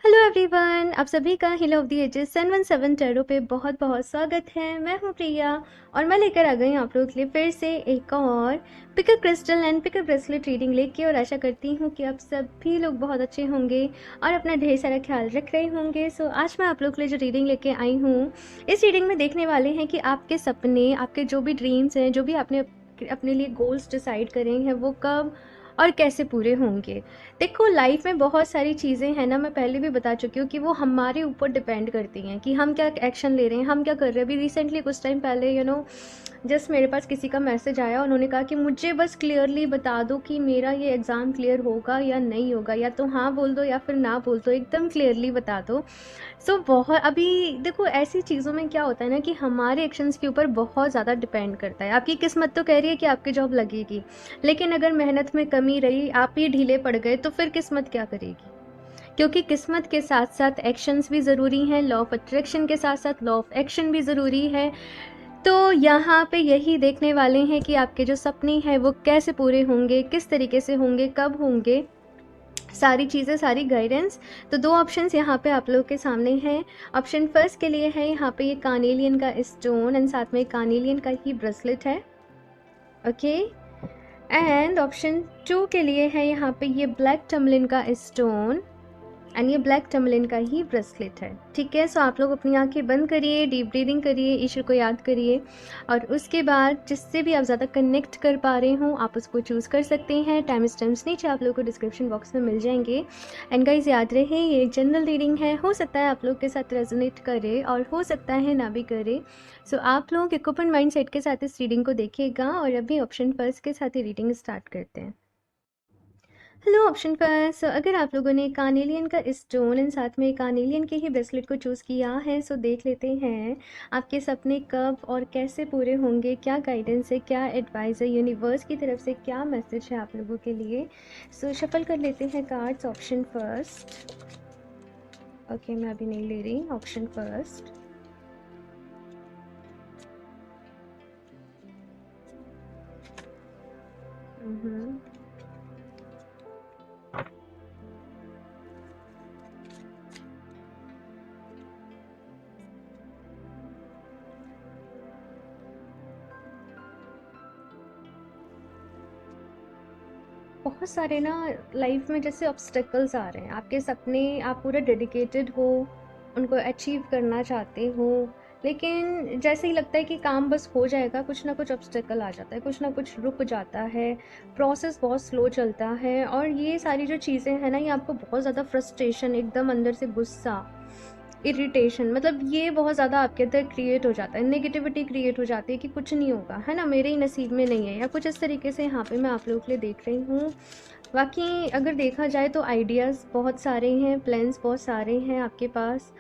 Hello everyone, आप सभी का हिल ऑफ द एजेस 717 टैरो पे बहुत बहुत स्वागत है। मैं हूँ प्रिया और मैं लेकर आ गई हूँ आप लोगों के लिए फिर से एक और pickup crystal and pickup bracelet reading लेके, और आशा करती हूँ कि आप सभी लोग बहुत अच्छे होंगे और अपना ढेर सारा ख्याल रख रहे होंगे। सो आज मैं आप लोग के लिए जो रीडिंग लेके आई हूँ, इस रीडिंग में देखने वाले हैं कि आपके सपने, आपके जो भी ड्रीम्स हैं, जो भी आपने अपने लिए गोल्स डिसाइड करे हैं, वो कब और कैसे पूरे होंगे। देखो, लाइफ में बहुत सारी चीज़ें हैं ना, मैं पहले भी बता चुकी हूँ कि वो हमारे ऊपर डिपेंड करती हैं कि हम क्या एक्शन ले रहे हैं, हम क्या कर रहे हैं। अभी रिसेंटली कुछ टाइम पहले जस्ट मेरे पास किसी का मैसेज आया, उन्होंने कहा कि मुझे बस क्लियरली बता दो कि मेरा ये एग्ज़ाम क्लियर होगा या नहीं होगा, या तो हाँ बोल दो या फिर ना बोल दो, एकदम क्लियरली बता दो। बहुत अभी देखो, ऐसी चीज़ों में क्या होता है ना कि हमारे एक्शंस के ऊपर बहुत ज़्यादा डिपेंड करता है। आपकी किस्मत तो कह रही है कि आपकी जॉब लगेगी, लेकिन अगर मेहनत में कमी रही, आप ही ढीले पड़ गए, तो फिर किस्मत क्या करेगी। क्योंकि किस्मत के साथ साथ एक्शंस भी ज़रूरी हैं, लॉ ऑफ अट्रैक्शन के साथ साथ लॉ ऑफ एक्शन भी ज़रूरी है। तो यहाँ पे यही देखने वाले हैं कि आपके जो सपने हैं वो कैसे पूरे होंगे, किस तरीके से होंगे, कब होंगे, सारी चीज़ें, सारी गाइडेंस। तो दो ऑप्शंस यहाँ पे आप लोग के सामने हैं। ऑप्शन फर्स्ट के लिए है यहाँ पे ये कार्नेलियन का स्टोन एंड साथ में कार्नेलियन का ही ब्रेसलेट है, ओके। एंड ऑप्शन टू के लिए है यहाँ पे ये ब्लैक टर्मलिन का स्टोन एंड ये ब्लैक टर्मलिन का ही ब्रेसलेट है, ठीक है। सो आप लोग अपनी आंखें बंद करिए, डीप ब्रीदिंग करिए, ईश्वर को याद करिए, और उसके बाद जिससे भी आप ज़्यादा कनेक्ट कर पा रहे हो आप उसको चूज़ कर सकते हैं। टाइम स्टैम्प्स नीचे आप लोगों को डिस्क्रिप्शन बॉक्स में मिल जाएंगे। एंड गाइस, याद रहे ये एक जनरल रीडिंग है, हो सकता है आप लोग के साथ रेजोनेट करे और हो सकता है ना भी करे। सो आप लोग एक ओपन माइंड सेट के साथ इस रीडिंग को देखिएगा, और अभी ऑप्शन फर्स्ट के साथ ही रीडिंग स्टार्ट करते हैं। हेलो ऑप्शन पर। सो अगर आप लोगों ने कार्नेलियन का स्टोन एंड साथ में कार्नेलियन के ही ब्रेसलेट को चूज़ किया है, सो देख लेते हैं आपके सपने कब और कैसे पूरे होंगे, क्या गाइडेंस है, क्या एडवाइस है, यूनिवर्स की तरफ से क्या मैसेज है आप लोगों के लिए। सो शफल कर लेते हैं कार्ड्स। ऑप्शन फर्स्ट, ओके, मैं अभी नहीं ले रही। ऑप्शन फर्स्ट, बहुत सारे ना लाइफ में जैसे ऑब्स्टेकल्स आ रहे हैं। आपके सपने, आप पूरा डेडिकेटेड हो, उनको अचीव करना चाहते हो, लेकिन जैसे ही लगता है कि काम बस हो जाएगा, कुछ ना कुछ ऑब्स्टेकल आ जाता है, कुछ ना कुछ रुक जाता है, प्रोसेस बहुत स्लो चलता है। और ये सारी जो चीज़ें हैं ना, ये आपको बहुत ज़्यादा फ्रस्ट्रेशन, एकदम अंदर से गुस्सा, इरिटेशन, मतलब ये बहुत ज़्यादा आपके अंदर क्रिएट हो जाता है, नेगेटिविटी क्रिएट हो जाती है कि कुछ नहीं होगा, है ना, मेरे ही नसीब में नहीं है, या कुछ इस तरीके से यहाँ पे मैं आप लोगों के लिए देख रही हूँ। बाकी अगर देखा जाए तो आइडियाज़ बहुत सारे हैं, प्लान्स बहुत सारे हैं आपके पास,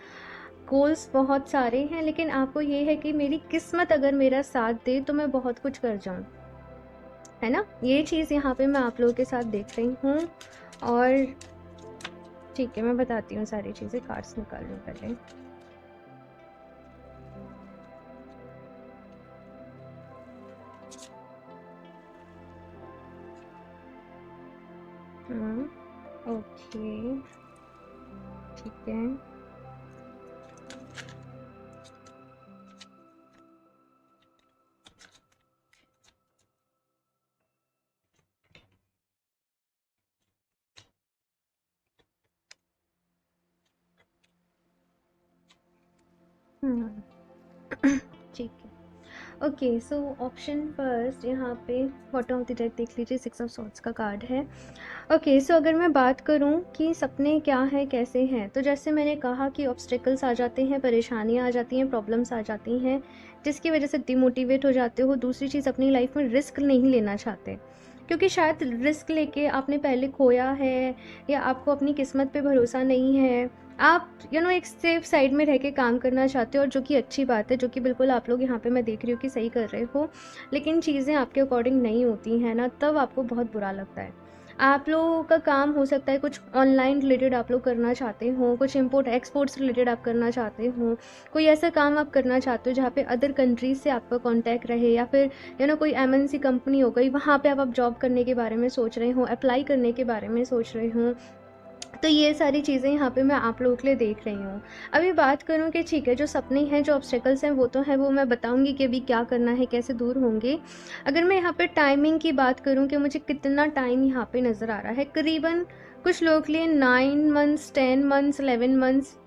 गोल्स बहुत सारे हैं, लेकिन आपको ये है कि मेरी किस्मत अगर मेरा साथ दे तो मैं बहुत कुछ कर जाऊँ, है ना। ये चीज़ यहाँ पे मैं आप लोगों के साथ देख रही हूँ। और ठीक है, मैं बताती हूँ सारी चीज़ें, कार्ड्स निकाल लूँ पहले। ओके, ठीक है। ठीक है, ओके। सो ऑप्शन फर्स्ट यहाँ पे बॉटम ऑफ द डेक देख लीजिए, 6 ऑफ सॉर्ड्स का कार्ड है। ओके, सो अगर मैं बात करूँ कि सपने क्या हैं, कैसे हैं, तो जैसे मैंने कहा कि ऑब्स्टेकल्स आ जाते हैं, परेशानियाँ आ जाती हैं, प्रॉब्लम्स आ जाती हैं, जिसकी वजह से डिमोटिवेट हो जाते हो। दूसरी चीज़, अपनी लाइफ में रिस्क नहीं लेना चाहते, क्योंकि शायद रिस्क लेके आपने पहले खोया है, या आपको अपनी किस्मत पे भरोसा नहीं है। आप एक सेफ साइड में रह के काम करना चाहते हो, और जो कि अच्छी बात है, जो कि बिल्कुल आप लोग यहाँ पे मैं देख रही हूँ कि सही कर रहे हो, लेकिन चीज़ें आपके अकॉर्डिंग नहीं होती हैं ना, तब आपको बहुत बुरा लगता है। आप लोगों का काम हो सकता है कुछ ऑनलाइन रिलेटेड आप लोग करना चाहते हो, कुछ इंपोर्ट एक्सपोर्ट्स रिलेटेड आप करना चाहते हो, कोई ऐसा काम आप करना चाहते हो जहाँ पे अदर कंट्रीज से आपका कांटेक्ट रहे, या फिर कोई एमएनसी कंपनी हो गई, वहाँ पे आप जॉब करने के बारे में सोच रहे हो, अप्लाई करने के बारे में सोच रहे हो। तो ये सारी चीज़ें यहाँ पे मैं आप लोगों के लिए देख रही हूँ। अभी बात करूँ कि ठीक है, जो सपने हैं, जो ऑब्स्टेकल्स हैं, वो तो हैं, वो मैं बताऊँगी कि अभी क्या करना है, कैसे दूर होंगे। अगर मैं यहाँ पे टाइमिंग की बात करूँ कि मुझे कितना टाइम यहाँ पे नज़र आ रहा है, करीबन कुछ लोगों के लिए 9 मंथ्स, 10 मंथ्स, 11 मंथ्स,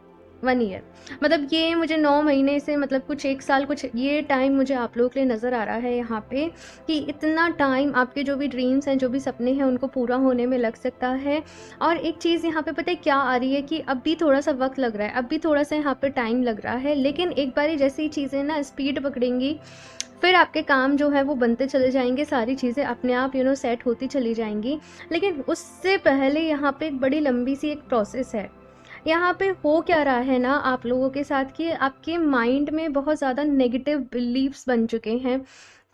1 ईयर, मतलब ये मुझे 9 महीने से, मतलब कुछ 1 साल, कुछ ये टाइम मुझे आप लोगों के लिए नज़र आ रहा है यहाँ पे, कि इतना टाइम आपके जो भी ड्रीम्स हैं, जो भी सपने हैं, उनको पूरा होने में लग सकता है। और एक चीज़ यहाँ पे पता है क्या आ रही है, कि अब भी थोड़ा सा वक्त लग रहा है, अब भी थोड़ा सा यहाँ पे टाइम लग रहा है, लेकिन एक बारी जैसे ही चीज़ें ना स्पीड पकड़ेंगी, फिर आपके काम जो है वो बनते चले जाएंगे, सारी चीज़ें अपने आप सेट होती चली जाएंगी। लेकिन उससे पहले यहाँ पे एक बड़ी लंबी सी एक प्रोसेस है। यहाँ पे हो क्या रहा है ना आप लोगों के साथ, कि आपके माइंड में बहुत ज़्यादा नेगेटिव बिलीव्स बन चुके हैं,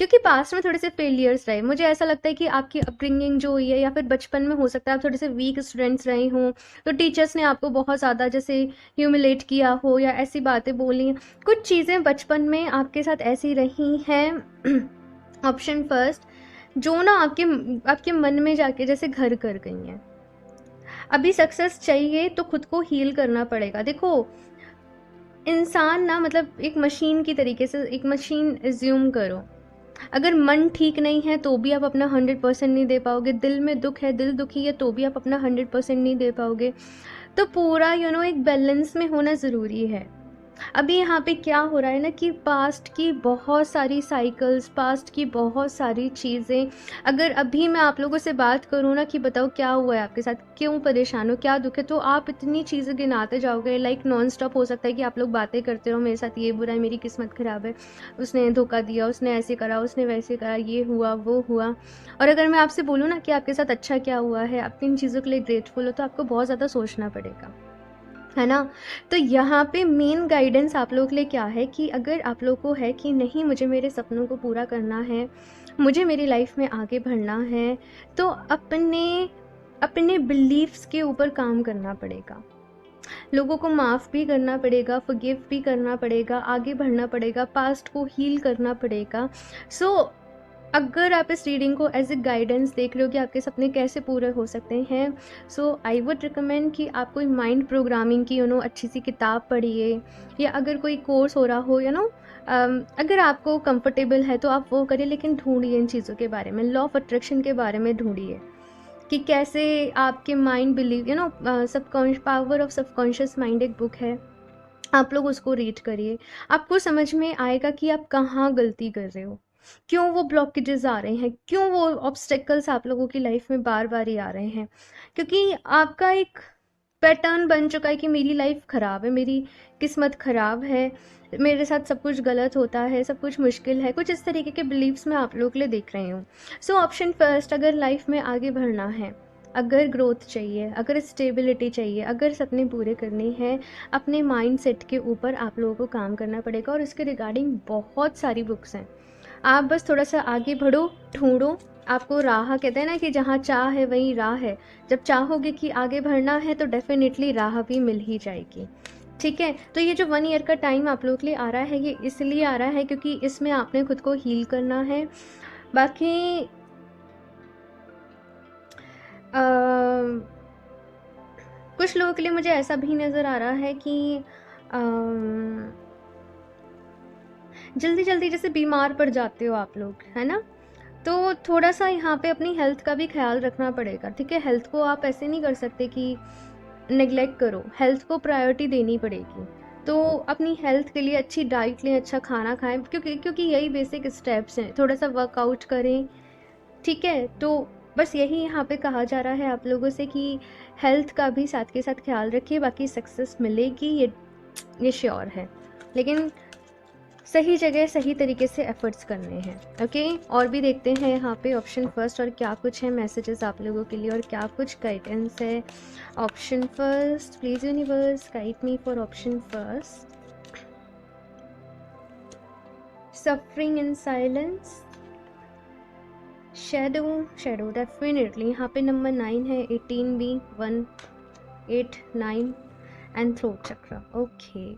क्योंकि पास्ट में थोड़े से फेलियर्स रहे। मुझे ऐसा लगता है कि आपकी अपब्रिंगिंग जो हुई है, या फिर बचपन में हो सकता है आप थोड़े से वीक स्टूडेंट्स रहे हों, तो टीचर्स ने आपको बहुत ज़्यादा जैसे ह्यूमिलेट किया हो, या ऐसी बातें बोली हैं। कुछ चीज़ें बचपन में आपके साथ ऐसी रही हैं ऑप्शन फर्स्ट, जो ना आपके आपके मन में जाके जैसे घर कर गई हैं। अभी सक्सेस चाहिए तो खुद को हील करना पड़ेगा। देखो, इंसान ना, मतलब एक मशीन की तरीके से, एक मशीन एज्यूम करो, अगर मन ठीक नहीं है तो भी आप अपना 100% नहीं दे पाओगे, दिल में दुख है, दिल दुखी है, तो भी आप अपना 100% नहीं दे पाओगे। तो पूरा एक बैलेंस में होना ज़रूरी है। अभी यहाँ पे क्या हो रहा है ना, कि पास्ट की बहुत सारी साइकिल्स, पास्ट की बहुत सारी चीज़ें, अगर अभी मैं आप लोगों से बात करूँ ना कि बताओ क्या हुआ है आपके साथ, क्यों परेशान हो, क्या दुख है, तो आप इतनी चीज़ें गिनाते जाओगे, लाइक नॉन स्टॉप। हो सकता है कि आप लोग बातें करते रहो, मेरे साथ ये बुरा है, मेरी किस्मत ख़राब है, उसने धोखा दिया, उसने ऐसे करा, उसने वैसे करा, ये हुआ वो हुआ। और अगर मैं आपसे बोलूँ ना कि आपके साथ अच्छा क्या हुआ है, आप इन चीज़ों के लिए ग्रेटफुल हो, तो आपको बहुत ज़्यादा सोचना पड़ेगा, है ना। तो यहाँ पे मेन गाइडेंस आप लोगों के लिए क्या है, कि अगर आप लोगों को है कि नहीं, मुझे मेरे सपनों को पूरा करना है, मुझे मेरी लाइफ में आगे बढ़ना है, तो अपने अपने बिलीव्स के ऊपर काम करना पड़ेगा। लोगों को माफ़ भी करना पड़ेगा, फॉरगिव भी करना पड़ेगा, आगे बढ़ना पड़ेगा, पास्ट को हील करना पड़ेगा। सो अगर आप इस रीडिंग को एज ए गाइडेंस देख रहे हो कि आपके सपने कैसे पूरे हो सकते हैं, सो आई वुड रिकमेंड कि आप कोई माइंड प्रोग्रामिंग की अच्छी सी किताब पढ़िए, या अगर कोई कोर्स हो रहा हो, अगर आपको कंफर्टेबल है तो आप वो करिए, लेकिन ढूंढिए इन चीज़ों के बारे में, लॉ ऑफ अट्रैक्शन के बारे में ढूंढिए, कि कैसे आपके mind believe subconscious power of subconscious mind एक बुक है, आप लोग उसको रीड करिए। आपको समझ में आएगा कि आप कहाँ गलती कर रहे हो, क्यों वो ब्लॉकेजेस आ रहे हैं, क्यों वो ऑब्स्टेकल्स आप लोगों की लाइफ में बार बार ही आ रहे हैं। क्योंकि आपका एक पैटर्न बन चुका है कि मेरी लाइफ ख़राब है, मेरी किस्मत ख़राब है, मेरे साथ सब कुछ गलत होता है, सब कुछ मुश्किल है, कुछ इस तरीके के बिलीव्स मैं आप लोगों के लिए देख रही हूँ। सो ऑप्शन फर्स्ट, अगर लाइफ में आगे बढ़ना है, अगर ग्रोथ चाहिए, अगर स्टेबिलिटी चाहिए, अगर सपने पूरे करने हैं, अपने माइंड सेट के ऊपर आप लोगों को काम करना पड़ेगा, और इसके रिगार्डिंग बहुत सारी बुक्स हैं। आप बस थोड़ा सा आगे बढ़ो, ढूंढो, आपको राह, कहते हैं ना कि जहाँ चाह है वहीं राह है। जब चाहोगे कि आगे बढ़ना है तो डेफिनेटली राह भी मिल ही जाएगी। ठीक है, तो ये जो 1 ईयर का टाइम आप लोगों के लिए आ रहा है, ये इसलिए आ रहा है क्योंकि इसमें आपने खुद को हील करना है। बाकी कुछ लोगों के लिए मुझे ऐसा भी नज़र आ रहा है कि जल्दी जल्दी जैसे बीमार पड़ जाते हो आप लोग, है ना। तो थोड़ा सा यहाँ पे अपनी हेल्थ का भी ख्याल रखना पड़ेगा। ठीक है, हेल्थ को आप ऐसे नहीं कर सकते कि नेग्लेक्ट करो, हेल्थ को प्रायोरिटी देनी पड़ेगी। तो अपनी हेल्थ के लिए अच्छी डाइट लें, अच्छा खाना खाएं, क्योंकि यही बेसिक स्टेप्स हैं। थोड़ा सा वर्कआउट करें, ठीक है। तो बस यही यहाँ पे कहा जा रहा है आप लोगों से कि हेल्थ का भी साथ के साथ ख्याल रखिए, बाकी सक्सेस मिलेगी, ये श्योर है। लेकिन सही जगह सही तरीके से एफर्ट्स करने हैं। ओके, और भी देखते हैं यहाँ पे ऑप्शन फर्स्ट और क्या कुछ है मैसेजेस आप लोगों के लिए, और क्या कुछ गाइडेंस है। Option first, please universe guide me for option first. Suffering in silence, shadow definitely यहाँ पे नंबर 9 है, 18B 1 8 9 एंड थ्रोट चक्र। Okay,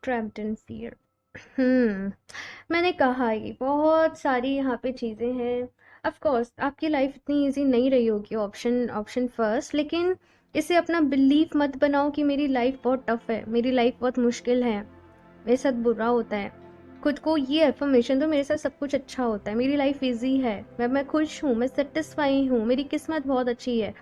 trapped in fear. मैंने कहा ये बहुत सारी यहाँ पे चीज़ें हैं। ऑफ कोर्स आपकी लाइफ इतनी इजी नहीं रही होगी, ऑप्शन ऑप्शन फर्स्ट, लेकिन इसे अपना बिलीफ मत बनाओ कि मेरी लाइफ बहुत टफ है, मेरी लाइफ बहुत मुश्किल है, मेरे साथ बुरा होता है। खुद को ये अफर्मेशन दो, मेरे साथ सब कुछ अच्छा होता है, मेरी लाइफ इजी है, मैं खुश हूँ, मैं सेटिस्फाई हूँ, मेरी किस्मत बहुत अच्छी है।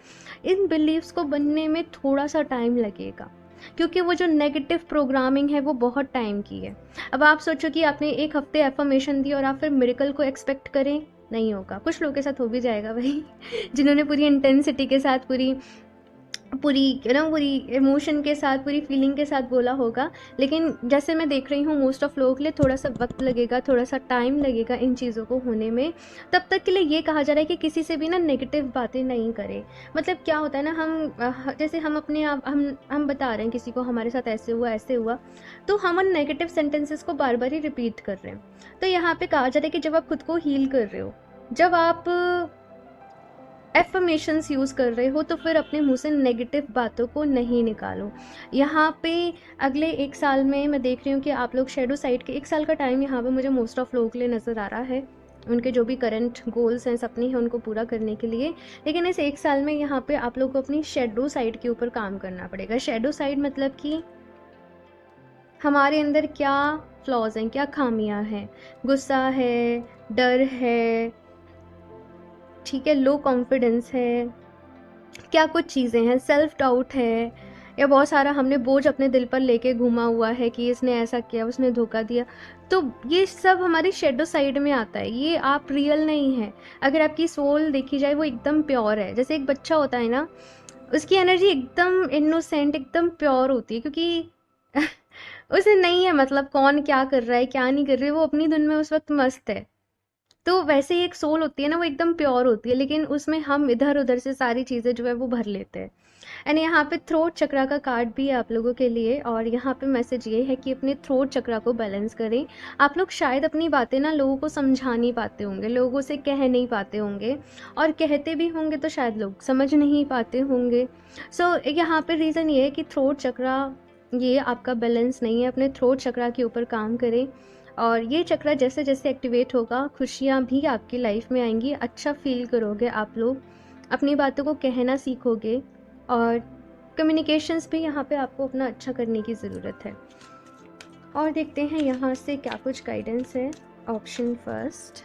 इन बिलीव्स को बनने में थोड़ा सा टाइम लगेगा, क्योंकि वो जो नेगेटिव प्रोग्रामिंग है वो बहुत टाइम की है। अब आप सोचो कि आपने एक हफ्ते एफर्मेशन दी और आप फिर मिरेकल को एक्सपेक्ट करें, नहीं होगा। कुछ लोगों के साथ हो भी जाएगा भाई जिन्होंने पूरी इंटेंसिटी के साथ, पूरी पूरी पूरी इमोशन के साथ, पूरी फीलिंग के साथ बोला होगा। लेकिन जैसे मैं देख रही हूँ मोस्ट ऑफ लोगों के लिए थोड़ा सा वक्त लगेगा, थोड़ा सा टाइम लगेगा इन चीज़ों को होने में। तब तक के लिए ये कहा जा रहा है कि किसी से भी ना नेगेटिव बातें नहीं करें। मतलब क्या होता है ना, हम जैसे हम अपने आप हम बता रहे हैं किसी को हमारे साथ ऐसे हुआ ऐसे हुआ, तो हम उन नेगेटिव सेंटेंसेस को बार बार ही रिपीट कर रहे हैं। तो यहाँ पे कहा जा रहा है कि जब आप खुद को हील कर रहे हो, जब आप एफर्मेशंस यूज़ कर रहे हो, तो फिर अपने मुंह से नेगेटिव बातों को नहीं निकालो। यहाँ पे अगले 1 साल में मैं देख रही हूँ कि आप लोग शेडो साइड के 1 साल का टाइम यहाँ पे मुझे मोस्ट ऑफ लोगों के लिए नज़र आ रहा है, उनके जो भी करंट गोल्स हैं, सपने हैं, उनको पूरा करने के लिए। लेकिन इस 1 साल में यहाँ पे आप लोग को अपनी शेडो साइड के ऊपर काम करना पड़ेगा। शेडो साइड मतलब कि हमारे अंदर क्या फ्लॉज हैं, क्या खामियां हैं, गुस्सा है, डर है, ठीक है, लो कॉन्फिडेंस है, क्या कुछ चीज़ें हैं, सेल्फ डाउट है, या बहुत सारा हमने बोझ अपने दिल पर लेके घूमा हुआ है कि इसने ऐसा किया, उसने धोखा दिया। तो ये सब हमारी शेडो साइड में आता है, ये आप रियल नहीं है। अगर आपकी सोल देखी जाए वो एकदम प्योर है। जैसे एक बच्चा होता है ना, उसकी एनर्जी एकदम इनोसेंट, एकदम प्योर होती है, क्योंकि उसे नहीं है मतलब कौन क्या कर रहा है क्या नहीं कर रही है, वो अपनी धुन में उस वक्त मस्त है। तो वैसे ही एक सोल होती है ना, वो एकदम प्योर होती है, लेकिन उसमें हम इधर उधर से सारी चीज़ें जो है वो भर लेते हैं। एंड यहाँ पे थ्रोट चक्रा का कार्ड भी है आप लोगों के लिए, और यहाँ पे मैसेज ये है कि अपने थ्रोट चक्रा को बैलेंस करें। आप लोग शायद अपनी बातें ना लोगों को समझा नहीं पाते होंगे, लोगों से कह नहीं पाते होंगे, और कहते भी होंगे तो शायद लोग समझ नहीं पाते होंगे। सो यहाँ पे रीज़न ये है कि थ्रोट चक्रा ये आपका बैलेंस नहीं है। अपने थ्रोट चक्रा के ऊपर काम करें, और ये चक्रा जैसे जैसे एक्टिवेट होगा, खुशियाँ भी आपकी लाइफ में आएंगी, अच्छा फील करोगे आप लोग, अपनी बातों को कहना सीखोगे, और कम्युनिकेशंस भी यहाँ पे आपको अपना अच्छा करने की ज़रूरत है। और देखते हैं यहाँ से क्या कुछ गाइडेंस है। ऑप्शन फर्स्ट,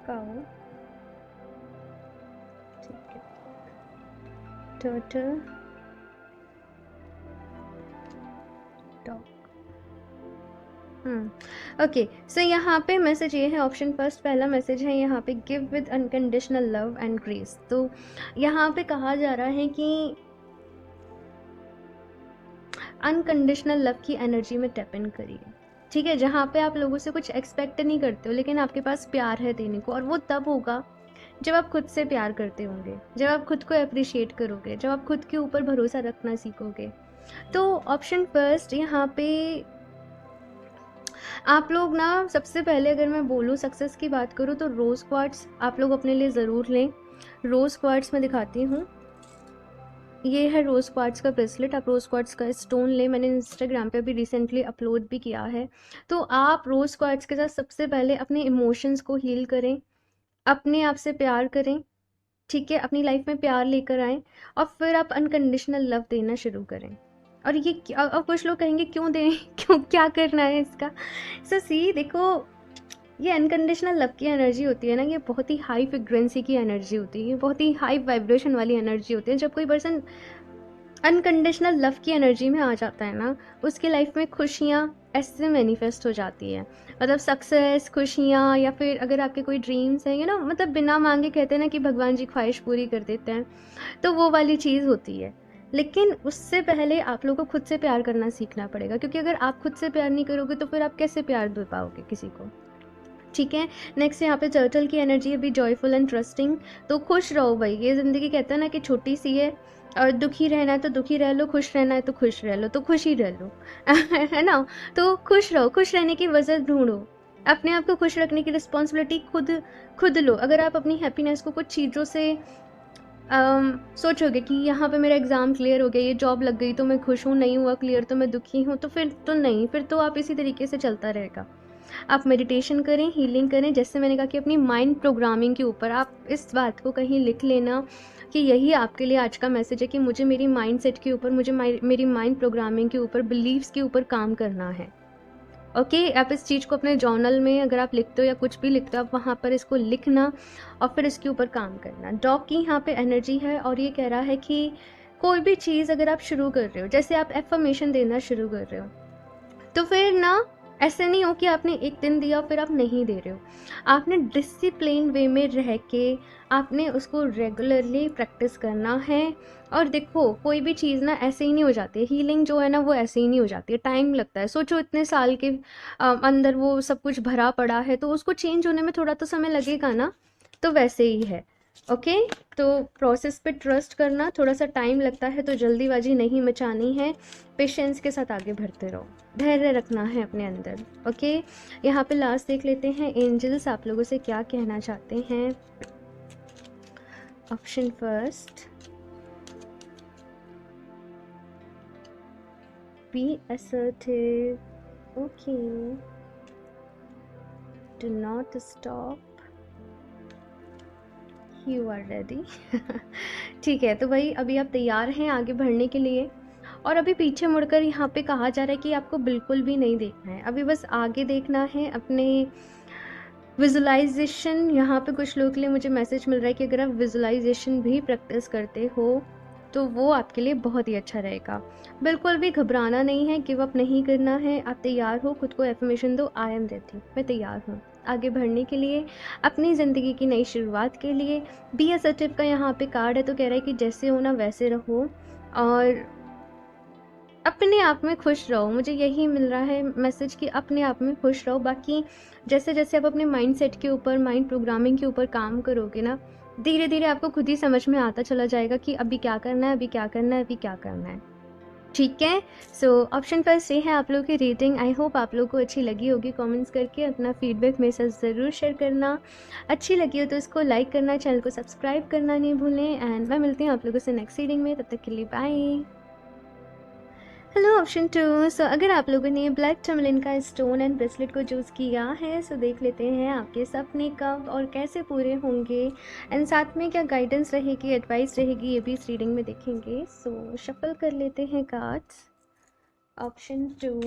काऊ, ठीक है, टर्टल, डॉग। ओके, सो यहाँ पे मैसेज ये है, ऑप्शन फर्स्ट पहला मैसेज है यहाँ पे, give with unconditional love and grace. तो यहाँ पे कहा जा रहा है कि अनकंडीशनल लव की एनर्जी में टैप इन करिए, ठीक है, जहाँ पे आप लोगों से कुछ एक्सपेक्ट नहीं करते हो, लेकिन आपके पास प्यार है देने को, और वो तब होगा जब आप खुद से प्यार करते होंगे, जब आप खुद को अप्रिशिएट करोगे, जब आप खुद के ऊपर भरोसा रखना सीखोगे। तो ऑप्शन फर्स्ट यहाँ पे आप लोग ना, सबसे पहले अगर मैं बोलूँ सक्सेस की बात करूँ, तो रोज़ क्वार्ट्स आप लोग अपने लिए ज़रूर लें। रोज़ क्वार्ट्स मैं दिखाती हूँ, ये है रोज़ क्वार्ट्स का ब्रेसलेट। आप रोज़ क्वार्ट्स का स्टोन लें, मैंने इंस्टाग्राम पे भी रिसेंटली अपलोड भी किया है। तो आप रोज़ क्वार्ट्स के साथ सबसे पहले अपने इमोशंस को हील करें, अपने आप से प्यार करें, ठीक है, अपनी लाइफ में प्यार लेकर आएँ, और फिर आप अनकंडीशनल लव देना शुरू करें। और ये अब कुछ लोग कहेंगे क्यों दें क्यों, क्या करना है इसका। सो सी देखो, ये अनकंडीशनल लव की एनर्जी होती है ना, ये बहुत ही हाई फ्रिक्वेंसी की एनर्जी होती है, ये बहुत ही हाई वाइब्रेशन वाली एनर्जी होती है। जब कोई पर्सन अनकंडीशनल लव की एनर्जी में आ जाता है ना, उसकी लाइफ में खुशियाँ ऐसे मैनिफेस्ट हो जाती है, मतलब सक्सेस, खुशियाँ, या फिर अगर आपके कोई ड्रीम्स हैं, मतलब बिना मांगे कहते हैं ना कि भगवान जी ख्वाहिश पूरी कर देते हैं, तो वो वाली चीज़ होती है। लेकिन उससे पहले आप लोगों को खुद से प्यार करना सीखना पड़ेगा, क्योंकि अगर आप खुद से प्यार नहीं करोगे तो फिर आप कैसे प्यार दे पाओगे किसी को, ठीक है। नेक्स्ट यहाँ पे टर्टल की एनर्जी है, बी जॉयफुल एंड ट्रस्टिंग। तो खुश रहो भाई, ये ज़िंदगी कहते हैं ना कि छोटी सी है, और दुखी रहना है तो दुखी रह लो, खुश रहना है तो खुश रह लो, तो खुश ही रह लो है ना। तो खुश रहो, खुश रहने की वजह ढूंढो, अपने आप को खुश रखने की रिस्पॉन्सिबिलिटी खुद खुद लो। अगर आप अपनी हैप्पीनेस को कुछ चीज़ों से सोचोगे कि यहाँ पे मेरा एग्ज़ाम क्लियर हो गया, ये जॉब लग गई तो मैं खुश हूँ, नहीं हुआ क्लियर तो मैं दुखी हूँ, तो फिर तो नहीं, फिर तो आप इसी तरीके से चलता रहेगा। आप मेडिटेशन करें, हीलिंग करें, जैसे मैंने कहा कि अपनी माइंड प्रोग्रामिंग के ऊपर आप इस बात को कहीं लिख लेना कि यही आपके लिए आज का मैसेज है कि मुझे मेरी माइंड सेट के ऊपर, मुझे मेरी माइंड प्रोग्रामिंग के ऊपर, बिलीव्स के ऊपर काम करना है। ओके आप इस चीज़ को अपने जर्नल में अगर आप लिखते हो या कुछ भी लिखते हो, आप वहाँ पर इसको लिखना और फिर इसके ऊपर काम करना। डॉग की यहाँ पे एनर्जी है और ये कह रहा है कि कोई भी चीज़ अगर आप शुरू कर रहे हो, जैसे आप एफर्मेशन देना शुरू कर रहे हो, तो फिर ना ऐसे नहीं हो कि आपने एक दिन दिया फिर आप नहीं दे रहे हो। आपने डिसिप्लिन वे में रह के आपने उसको रेगुलरली प्रैक्टिस करना है। और देखो कोई भी चीज़ ना ऐसे ही नहीं हो जाती है, हीलिंग जो है ना वो ऐसे ही नहीं हो जाती है, टाइम लगता है। सोचो इतने साल के अंदर वो सब कुछ भरा पड़ा है तो उसको चेंज होने में थोड़ा तो समय लगेगा ना, तो वैसे ही है। ओके तो प्रोसेस पे ट्रस्ट करना, थोड़ा सा टाइम लगता है तो जल्दीबाजी नहीं मचानी है, पेशेंस के साथ आगे बढ़ते रहो, धैर्य रखना है अपने अंदर। ओके यहाँ पे लास्ट देख लेते हैं एंजल्स आप लोगों से क्या कहना चाहते हैं। Option first, B assertive, okay, do not stop, you are ready. ठीक है तो भाई अभी आप तैयार हैं आगे बढ़ने के लिए। और अभी पीछे मुड़कर यहाँ पे कहा जा रहा है कि आपको बिल्कुल भी नहीं देखना है, अभी बस आगे देखना है अपने विजुलाइजेशन। यहाँ पे कुछ लोगों के लिए मुझे मैसेज मिल रहा है कि अगर आप विजुलाइजेशन भी प्रैक्टिस करते हो तो वो आपके लिए बहुत ही अच्छा रहेगा। बिल्कुल भी घबराना नहीं है, गिव अप नहीं करना है, आप तैयार हो, खुद को एफर्मेशन दो, आई एम रेडी, मैं तैयार हूँ आगे बढ़ने के लिए, अपनी ज़िंदगी की नई शुरुआत के लिए। बी असर्टिव का यहाँ पे कार्ड है तो कह रहा है कि जैसे हो ना वैसे रहो और अपने आप में खुश रहो। मुझे यही मिल रहा है मैसेज कि अपने आप में खुश रहो। बाकी जैसे जैसे आप अपने माइंड सेट के ऊपर, माइंड प्रोग्रामिंग के ऊपर काम करोगे ना, धीरे धीरे आपको खुद ही समझ में आता चला जाएगा कि अभी क्या करना है, अभी क्या करना है, अभी क्या करना है। ठीक है सो ऑप्शन फर्स्ट ये है आप लोगों की रेटिंग। आई होप आप लोगों को अच्छी लगी होगी। कमेंट्स करके अपना फीडबैक मेरे साथ ज़रूर शेयर करना। अच्छी लगी हो तो इसको लाइक करना, चैनल को सब्सक्राइब करना नहीं भूलें। एंड मैं मिलती हूँ आप लोगों से नेक्स्ट रीडिंग में, तब तक के लिए बाय। हेलो ऑप्शन टू, सो अगर आप लोगों ने ब्लैक टर्मलिन का स्टोन एंड ब्रेसलेट को चूज़ किया है सो देख लेते हैं आपके सपने कब और कैसे पूरे होंगे एंड साथ में क्या गाइडेंस रहेगी, एडवाइस रहेगी, ये भी इस रीडिंग में देखेंगे। सो शफल कर लेते हैं cards. Option two,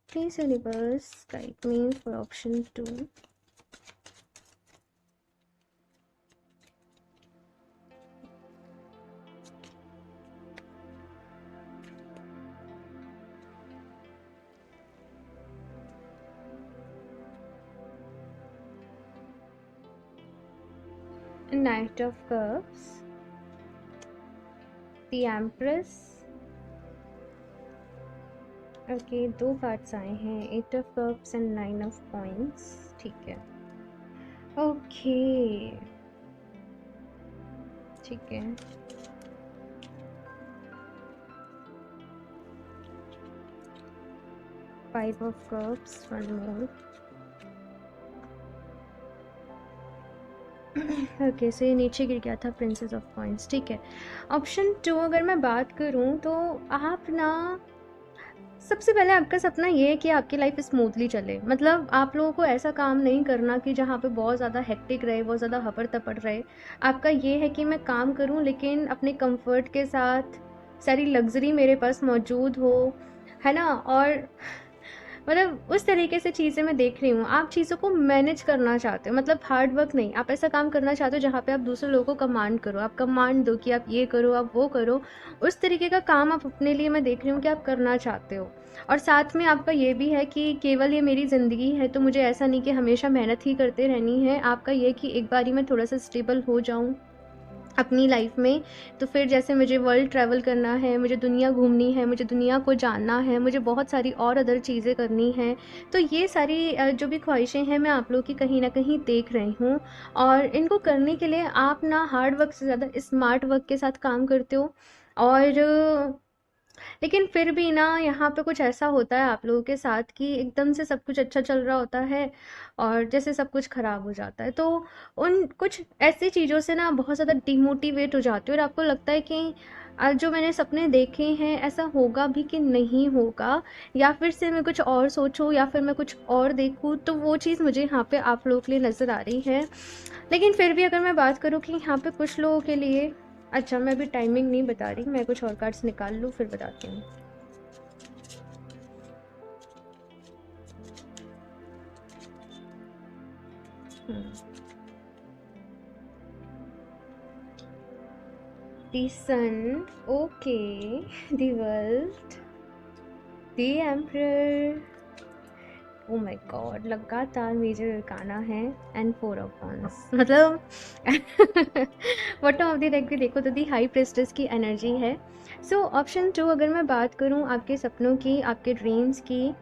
please universe guide me for option two. Knight of Cups, the Empress। Okay दो कार्ड्स आए हैं, 8 of Cups and 9 of Coins। ठीक है ओके ठीक है Five of Cups, one more। Okay so ये नीचे गिर गया था, प्रिंसेस ऑफ कॉइंस। ठीक है ऑप्शन टू अगर मैं बात करूँ तो आप ना, सबसे पहले आपका सपना ये है कि आपकी लाइफ स्मूथली चले। मतलब आप लोगों को ऐसा काम नहीं करना कि जहाँ पे बहुत ज़्यादा हेक्टिक रहे, बहुत ज़्यादा हपड़ तपड़ रहे। आपका ये है कि मैं काम करूँ लेकिन अपने कंफर्ट के साथ, सारी लग्जरी मेरे पास मौजूद हो, है ना। और मतलब उस तरीके से चीज़ें मैं देख रही हूँ। आप चीज़ों को मैनेज करना चाहते हो, मतलब हार्ड वर्क नहीं, आप ऐसा काम करना चाहते हो जहाँ पे आप दूसरे लोगों को कमांड करो, आप कमांड दो कि आप ये करो, आप वो करो। उस तरीके का काम आप अपने लिए, मैं देख रही हूँ कि आप करना चाहते हो। और साथ में आपका ये भी है कि केवल ये मेरी ज़िंदगी है तो मुझे ऐसा नहीं कि हमेशा मेहनत ही करते रहनी है। आपका ये कि एक बारी मैं थोड़ा सा स्टेबल हो जाऊँ अपनी लाइफ में, तो फिर जैसे मुझे वर्ल्ड ट्रैवल करना है, मुझे दुनिया घूमनी है, मुझे दुनिया को जानना है, मुझे बहुत सारी और अदर चीज़ें करनी हैं। तो ये सारी जो भी ख्वाहिशें हैं मैं आप लोगों की कहीं ना कहीं देख रही हूँ। और इनको करने के लिए आप ना हार्ड वर्क से ज़्यादा स्मार्ट वर्क के साथ काम करते हो। और लेकिन फिर भी ना यहाँ पे कुछ ऐसा होता है आप लोगों के साथ कि एकदम से सब कुछ अच्छा चल रहा होता है और जैसे सब कुछ खराब हो जाता है। तो उन कुछ ऐसी चीज़ों से ना बहुत ज़्यादा डिमोटिवेट हो जाते हो और आपको लगता है कि आज जो मैंने सपने देखे हैं ऐसा होगा भी कि नहीं होगा, या फिर से मैं कुछ और सोचूं या फिर मैं कुछ और देखूं। तो वो चीज़ मुझे यहाँ पे आप लोगों के लिए नज़र आ रही है। लेकिन फिर भी अगर मैं बात करूँ कि यहाँ पे कुछ लोगों के लिए, अच्छा मैं अभी टाइमिंग नहीं बता रही, मैं कुछ और कार्ड्स निकाल लूँ फिर बताती हूँ। The sun, okay, the world, the emperor, oh my God, लगातार मेजर अरकाना है एंड 4 ऑफ wands, मतलब बॉटम ऑफ द डेक भी देखो तो दी हाई प्रेस्टेस की एनर्जी है। सो ऑप्शन 2, अगर मैं बात करूं आपके सपनों की, आपके ड्रीम्स की,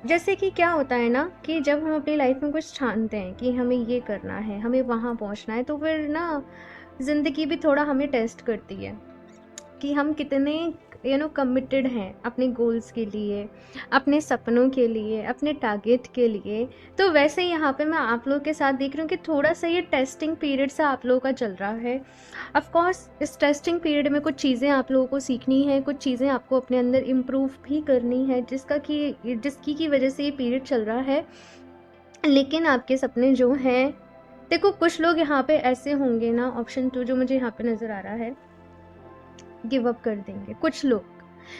जैसे कि क्या होता है ना कि जब हम अपनी लाइफ में कुछ ठानते हैं कि हमें ये करना है, हमें वहाँ पहुँचना है, तो फिर ना ज़िंदगी भी थोड़ा हमें टेस्ट करती है कि हम कितने कमिटेड हैं अपने गोल्स के लिए, अपने सपनों के लिए, अपने टारगेट के लिए। तो वैसे ही यहाँ पे मैं आप लोगों के साथ देख रही हूँ कि थोड़ा सा ये टेस्टिंग पीरियड सा आप लोगों का चल रहा है। ऑफ कोर्स इस टेस्टिंग पीरियड में कुछ चीज़ें आप लोगों को सीखनी है, कुछ चीज़ें आपको अपने अंदर इम्प्रूव भी करनी है, जिसकी की वजह से ये पीरियड चल रहा है। लेकिन आपके सपने जो हैं, देखो कुछ लोग यहाँ पे ऐसे होंगे ना, ऑप्शन 2 जो मुझे यहाँ पे नज़र आ रहा है, गिव अप कर देंगे कुछ लोग।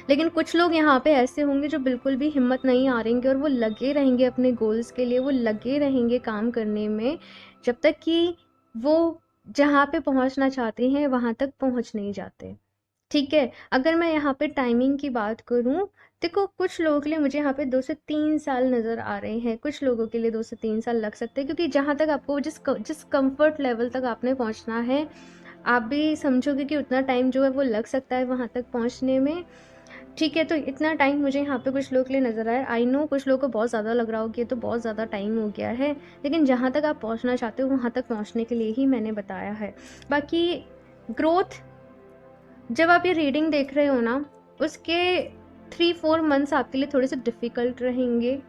लेकिन कुछ लोग यहाँ पे ऐसे होंगे जो बिल्कुल भी हिम्मत नहीं हारेंगे और वो लगे रहेंगे अपने गोल्स के लिए, वो लगे रहेंगे काम करने में जब तक कि वो जहाँ पे पहुँचना चाहते हैं वहाँ तक पहुँच नहीं जाते। ठीक है, अगर मैं यहाँ पे टाइमिंग की बात करूँ, देखो कुछ लोगों के लिए मुझे यहाँ पे 2 से 3 साल नज़र आ रहे हैं, कुछ लोगों के लिए 2 से 3 साल लग सकते हैं, क्योंकि जहाँ तक आपको जिस कंफर्ट लेवल तक आपने पहुँचना है, आप भी समझोगे कि उतना टाइम जो है वो लग सकता है वहाँ तक पहुँचने में। ठीक है, तो इतना टाइम मुझे यहाँ पे कुछ लोगों के लिए नज़र आया। आई नो कुछ लोगों को बहुत ज़्यादा लग रहा हो कि ये तो बहुत ज़्यादा टाइम हो गया है, लेकिन जहाँ तक आप पहुँचना चाहते हो वहाँ तक पहुँचने के लिए ही मैंने बताया है। बाकी ग्रोथ, जब आप ये रीडिंग देख रहे हो ना, उसके 3-4 मंथ्स आपके लिए थोड़े से डिफ़िकल्ट रहेंगे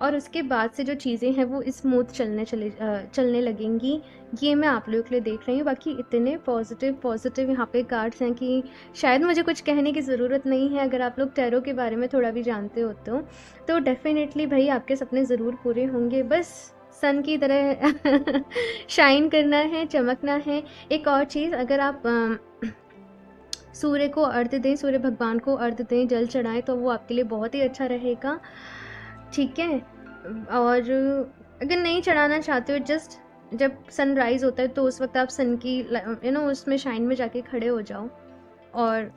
और उसके बाद से जो चीज़ें हैं वो स्मूथ चलने लगेंगी। ये मैं आप लोगों के लिए देख रही हूँ। बाकी इतने पॉजिटिव यहाँ पे कार्ड्स हैं कि शायद मुझे कुछ कहने की ज़रूरत नहीं है। अगर आप लोग टैरो के बारे में थोड़ा भी जानते हो तो डेफ़िनेटली भाई आपके सपने ज़रूर पूरे होंगे। बस सन की तरह शाइन करना है, चमकना है। एक और चीज़, अगर आप सूर्य को अर्घ्य दें, सूर्य भगवान को अर्घ्य दें, जल चढ़ाएं, तो वो आपके लिए बहुत ही अच्छा रहेगा। ठीक है, और अगर नहीं चढ़ाना चाहते हो, जस्ट जब सनराइज होता है तो उस वक्त आप सन की उसमें शाइन में जाके खड़े हो जाओ और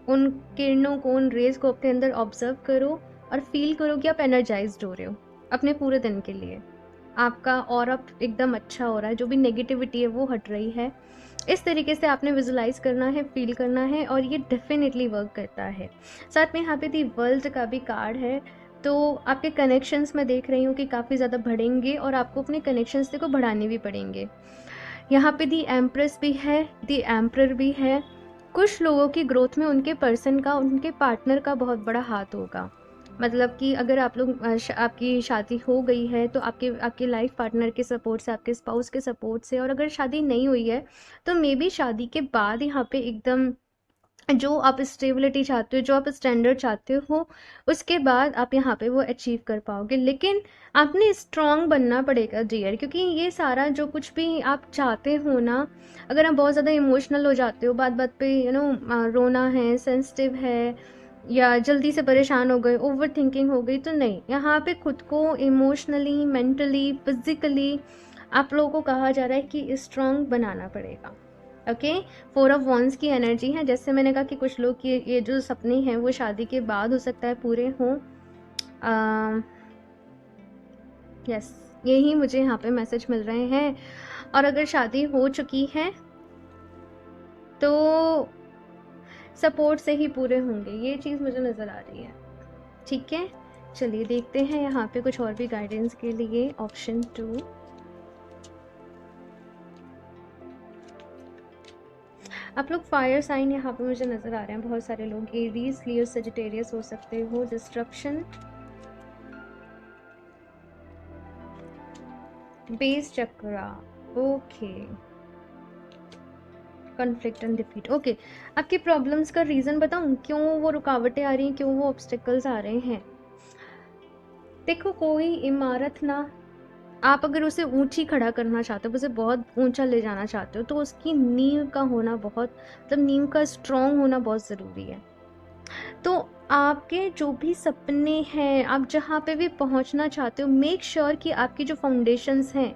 उन किरणों को, उन रेज को अपने अंदर ऑब्जर्व करो और फील करो कि आप एनर्जाइज्ड हो रहे हो अपने पूरे दिन के लिए। आपका ऑरा एकदम अच्छा हो रहा है, जो भी नेगेटिविटी है वो हट रही है। इस तरीके से आपने विजुलाइज करना है, फील करना है, और ये डेफिनेटली वर्क करता है। साथ में यहाँ पे दी वर्ल्ड का भी कार्ड है, तो आपके कनेक्शंस मैं देख रही हूँ कि काफ़ी ज़्यादा बढ़ेंगे और आपको अपने कनेक्शंस को बढ़ाने भी पड़ेंगे। यहाँ पे दी एम्प्रेस भी है, दी एम्प्रर भी है। कुछ लोगों की ग्रोथ में उनके पर्सन का, उनके पार्टनर का बहुत बड़ा हाथ होगा। मतलब कि अगर आप लोग आपकी शादी हो गई है तो आपके लाइफ पार्टनर के सपोर्ट से, आपके स्पाउस के सपोर्ट से, और अगर शादी नहीं हुई है तो मे बी शादी के बाद यहाँ पे एकदम जो आप स्टेबिलिटी चाहते हो, जो आप स्टैंडर्ड चाहते हो, उसके बाद आप यहाँ पे वो अचीव कर पाओगे। लेकिन आपने स्ट्रांग बनना पड़ेगा डियर, क्योंकि ये सारा जो कुछ भी आप चाहते हो ना, अगर आप बहुत ज़्यादा इमोशनल हो जाते हो, बात बात पे रोना है, सेंसिटिव है, या जल्दी से परेशान हो गए, ओवर थिंकिंग हो गई, तो नहीं, यहाँ पे खुद को इमोशनली, मेंटली, फिजिकली आप लोगों को कहा जा रहा है कि स्ट्रांग बनाना पड़ेगा। ओके, 4 ऑफ wands की एनर्जी है। जैसे मैंने कहा कि कुछ लोग की ये जो सपने हैं वो शादी के बाद हो सकता है पूरे हों। यस, यही मुझे यहाँ पे मैसेज मिल रहे हैं। और अगर शादी हो चुकी है तो सपोर्ट से ही पूरे होंगे, ये चीज़ मुझे नज़र आ रही है। ठीक है, चलिए देखते हैं यहाँ पे कुछ और भी गाइडेंस के लिए। ऑप्शन 2, आप लोग फायर साइन यहाँ पे मुझे नज़र आ रहे हैं बहुत सारे लोग। एरीज, लियो, सजिटेरियस हो सकते हो। Destruction, base chakra, okay. Conflict and defeat, okay. आपकी प्रॉब्लम्स का रीज़न बताऊँ, क्यों वो रुकावटें आ रही हैं, क्यों वो ऑब्स्टेकल्स आ रहे हैं। देखो, कोई इमारत ना, आप अगर उसे ऊंची खड़ा करना चाहते हो, उसे बहुत ऊंचा ले जाना चाहते हो, तो उसकी नींव का होना बहुत, मतलब नींव का स्ट्रॉन्ग होना बहुत ज़रूरी है। तो आपके जो भी सपने हैं, आप जहाँ पे भी पहुँचना चाहते हो, मेक श्योर कि आपकी जो फाउंडेशंस हैं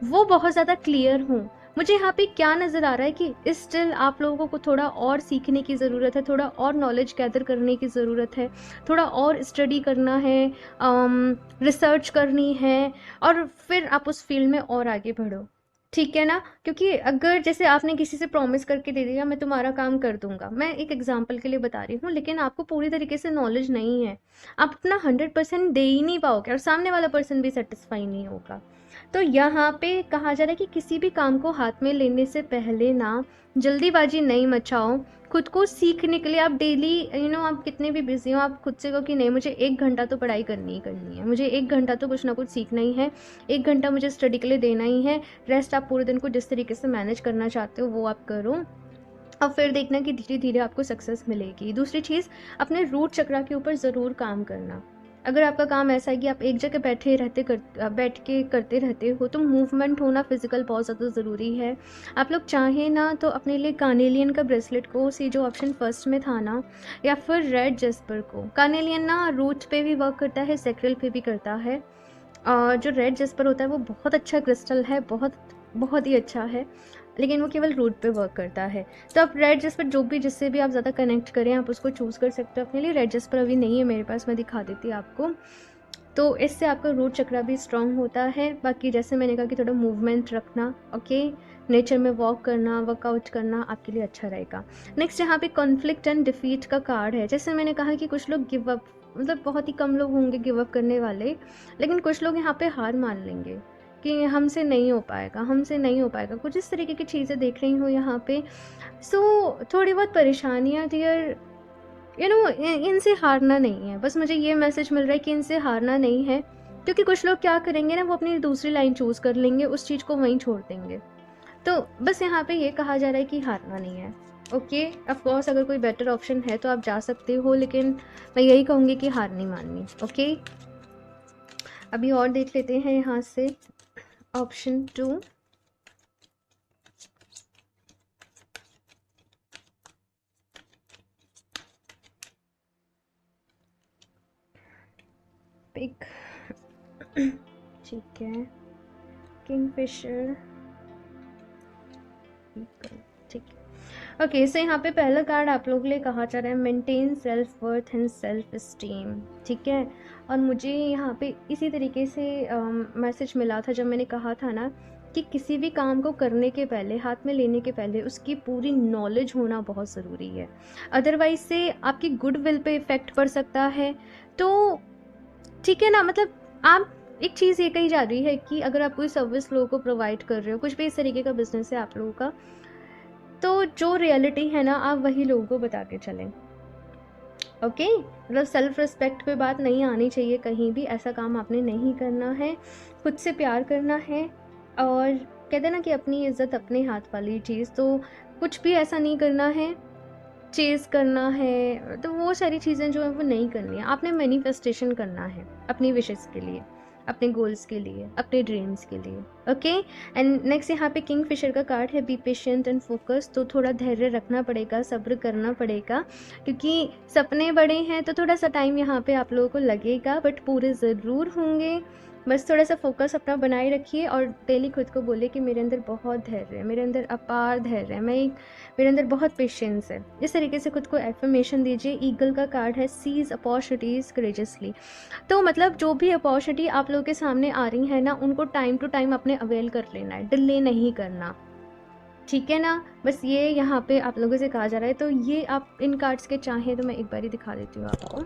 वो बहुत ज़्यादा क्लियर हों। मुझे यहाँ पे क्या नज़र आ रहा है कि स्टिल आप लोगों को थोड़ा और सीखने की ज़रूरत है, थोड़ा और नॉलेज गैदर करने की ज़रूरत है, थोड़ा और स्टडी करना है, रिसर्च करनी है, और फिर आप उस फील्ड में और आगे बढ़ो, ठीक है ना। क्योंकि अगर जैसे आपने किसी से प्रॉमिस करके दे दिया मैं तुम्हारा काम कर दूंगा, मैं एक एग्जांपल के लिए बता रही हूँ, लेकिन आपको पूरी तरीके से नॉलेज नहीं है, आप अपना 100% दे ही नहीं पाओगे और सामने वाला पर्सन भी सेटिस्फाई नहीं होगा। तो यहाँ पे कहा जा रहा है कि किसी भी काम को हाथ में लेने से पहले ना जल्दीबाजी नहीं मचाओ, खुद को सीखने के लिए आप डेली आप कितने भी बिजी हो, आप खुद से कहो कि नहीं, मुझे 1 घंटा तो पढ़ाई करनी ही करनी है, मुझे 1 घंटा तो कुछ ना कुछ सीखना ही है, 1 घंटा मुझे स्टडी के लिए देना ही है। रेस्ट आप पूरे दिन को जिस तरीके से मैनेज करना चाहते हो वो आप करो, और फिर देखना कि धीरे धीरे आपको सक्सेस मिलेगी। दूसरी चीज़, अपने रूट चक्रा के ऊपर ज़रूर काम करना। अगर आपका काम ऐसा है कि आप एक जगह बैठ के करते रहते हो, तो मूवमेंट होना फिजिकल बहुत ज़्यादा ज़रूरी है। आप लोग चाहें ना तो अपने लिए कार्नेलियन का ब्रेसलेट को, सी जो ऑप्शन फर्स्ट में था ना, या फिर रेड जस्पर को। कार्नेलियन ना रूट पे भी वर्क करता है, सेक्रल पे भी करता है। जो रेड जस्पर होता है वो बहुत अच्छा क्रिस्टल है, बहुत बहुत ही अच्छा है, लेकिन वो केवल रूट पे वर्क करता है। तो आप रेड जस्पर जो भी, जिससे भी आप ज़्यादा कनेक्ट करें, आप उसको चूज़ कर सकते हो अपने लिए। रेड जस्पर अभी नहीं है मेरे पास, मैं दिखा देती आपको। तो इससे आपका रूट चक्रा भी स्ट्रांग होता है। बाकी जैसे मैंने कहा कि थोड़ा मूवमेंट रखना, ओके, नेचर में वॉक करना, वर्कआउट करना आपके लिए अच्छा रहेगा। नेक्स्ट यहाँ पे कॉन्फ्लिक्ट एंड डिफीट का कार्ड है। जैसे मैंने कहा कि कुछ लोग गिव अप, मतलब बहुत ही कम लोग होंगे गिव अप करने वाले, लेकिन कुछ लोग यहाँ पे हार मान लेंगे कि हमसे नहीं हो पाएगा, हमसे नहीं हो पाएगा, कुछ इस तरीके की चीज़ें देख रही हूँ यहाँ पे। सो थोड़ी बहुत परेशानियाँ डियर, इनसे हारना नहीं है, बस मुझे ये मैसेज मिल रहा है कि इनसे हारना नहीं है। क्योंकि कुछ लोग क्या करेंगे ना, वो अपनी दूसरी लाइन चूज़ कर लेंगे, उस चीज़ को वहीं छोड़ देंगे। तो बस यहाँ पे ये कहा जा रहा है कि हारना नहीं है, ओके। ऑफ कोर्स अगर कोई बेटर ऑप्शन है तो आप जा सकते हो, लेकिन मैं यही कहूँगी कि हार नहीं माननी, ओके। अभी और देख लेते हैं यहाँ से ऑप्शन 2। पिक, ठीक है, किंगफिशर, ठीक है, ओके। सो यहाँ पे पहला कार्ड आप लोगों के लिए कहा जा रहा है maintain self worth and self esteem, ठीक है। और मुझे यहाँ पे इसी तरीके से मैसेज मिला था जब मैंने कहा था ना कि किसी भी काम को करने के पहले, हाथ में लेने के पहले उसकी पूरी नॉलेज होना बहुत ज़रूरी है, अदरवाइज से आपकी गुडविल पे इफ़ेक्ट पड़ सकता है। तो ठीक है ना, मतलब आप, एक चीज़ ये कही जा रही है कि अगर आप कोई सर्विस लोगों को प्रोवाइड कर रहे हो, कुछ भी इस तरीके का बिजनेस है आप लोगों का, तो जो रियलिटी है ना आप वही लोगों को बता के चलें, ओके। मतलब सेल्फ रिस्पेक्ट पे बात नहीं आनी चाहिए कहीं भी, ऐसा काम आपने नहीं करना है, खुद से प्यार करना है। और कहते हैं ना कि अपनी इज्जत अपने हाथ वाली चीज़, तो कुछ भी ऐसा नहीं करना है, चेज़ करना है, तो वो सारी चीज़ें जो है वो नहीं करनी है। आपने मैनिफेस्टेशन करना है अपनी विशेस के लिए, अपने गोल्स के लिए, अपने ड्रीम्स के लिए, ओके। एंड नेक्स्ट यहाँ पे किंग फिशर का कार्ड है बी पेशेंट एंड फोकस। तो थोड़ा धैर्य रखना पड़ेगा, सब्र करना पड़ेगा, क्योंकि सपने बड़े हैं तो थोड़ा सा टाइम यहाँ पे आप लोगों को लगेगा, बट पूरे ज़रूर होंगे। बस थोड़ा सा फोकस अपना बनाए रखिए और डेली खुद को बोलिए कि मेरे अंदर बहुत धैर्य है, मेरे अंदर अपार धैर्य है, मेरे अंदर बहुत पेशेंस है। इस तरीके से खुद को एफर्मेशन दीजिए। ईगल का कार्ड है सीज अपॉर्चुनिटीज़ करेजसली। तो मतलब जो भी अपॉर्चुनिटी आप लोगों के सामने आ रही है ना, उनको टाइम टू टाइम अपने अवेल कर लेना है, डिले नहीं करना, ठीक है ना। बस ये यहाँ पे आप लोगों से कहा जा रहा है। तो ये आप इन कार्ड्स के चाहें तो मैं एक बार ही दिखा देती हूँ आपको।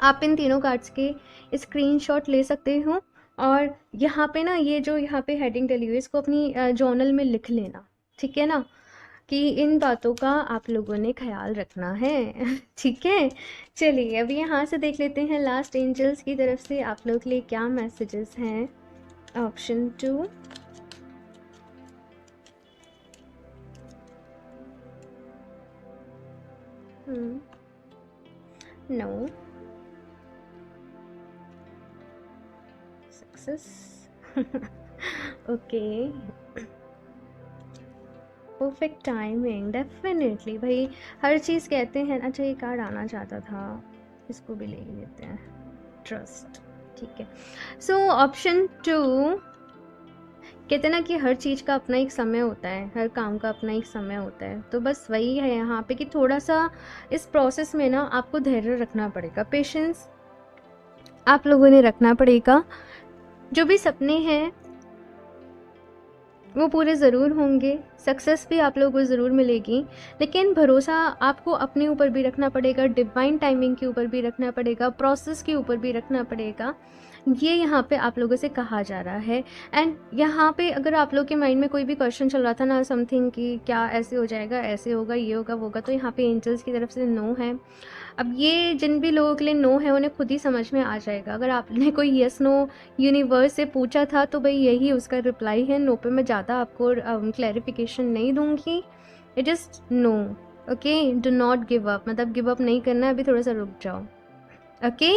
आप इन तीनों कार्ड्स के स्क्रीनशॉट ले सकते हो और यहाँ पे ना, ये जो यहाँ पे हेडिंग डली हुई है इसको अपनी जर्नल में लिख लेना, ठीक है ना। कि इन बातों का आप लोगों ने ख्याल रखना है। ठीक है, चलिए अभी यहाँ से देख लेते हैं लास्ट एंजल्स की तरफ से आप लोग के लिए क्या मैसेजेस हैं। Option 2, no, success, okay, perfect timing, definitely भाई हर चीज़ कहते हैं। अच्छा ये कार्ड आना चाहता था, इसको भी ले लेते हैं, ट्रस्ट। ठीक है, सो ऑप्शन 2 कहते हैं ना कि हर चीज़ का अपना एक समय होता है, हर काम का अपना एक समय होता है। तो बस वही है यहाँ पे कि थोड़ा सा इस प्रोसेस में ना आपको धैर्य रखना पड़ेगा, पेशेंस आप लोगों ने रखना पड़ेगा। जो भी सपने हैं वो पूरे ज़रूर होंगे, सक्सेस भी आप लोगों को ज़रूर मिलेगी, लेकिन भरोसा आपको अपने ऊपर भी रखना पड़ेगा, डिवाइन टाइमिंग के ऊपर भी रखना पड़ेगा, प्रोसेस के ऊपर भी रखना पड़ेगा। ये यहाँ पे आप लोगों से कहा जा रहा है। एंड यहाँ पे अगर आप लोग के माइंड में कोई भी क्वेश्चन चल रहा था ना, समथिंग कि क्या ऐसे हो जाएगा, ऐसे होगा, ये होगा, वो होगा, तो यहाँ पे एंजल्स की तरफ से नो है। अब ये जिन भी लोगों के लिए नो है उन्हें खुद ही समझ में आ जाएगा। अगर आपने कोई यस नो यूनिवर्स से पूछा था तो भाई यही उसका रिप्लाई है। नो पे मैं ज़्यादा आपको क्लैरिफिकेशन नहीं दूंगी, it is no. Okay, do not give up, मतलब गिव अप नहीं करना है, अभी थोड़ा सा रुक जाओ। ओके,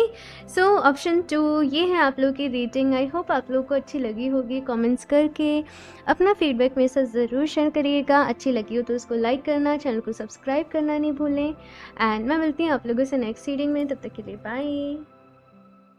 सो ऑप्शन 2 ये है आप लोग की रीडिंग। आई होप आप लोग को अच्छी लगी होगी। कमेंट्स करके अपना फीडबैक मेरे साथ ज़रूर शेयर करिएगा। अच्छी लगी हो तो उसको लाइक करना, चैनल को सब्सक्राइब करना नहीं भूलें। एंड मैं मिलती हूँ आप लोगों से नेक्स्ट रीडिंग में, तब तक के लिए बाय।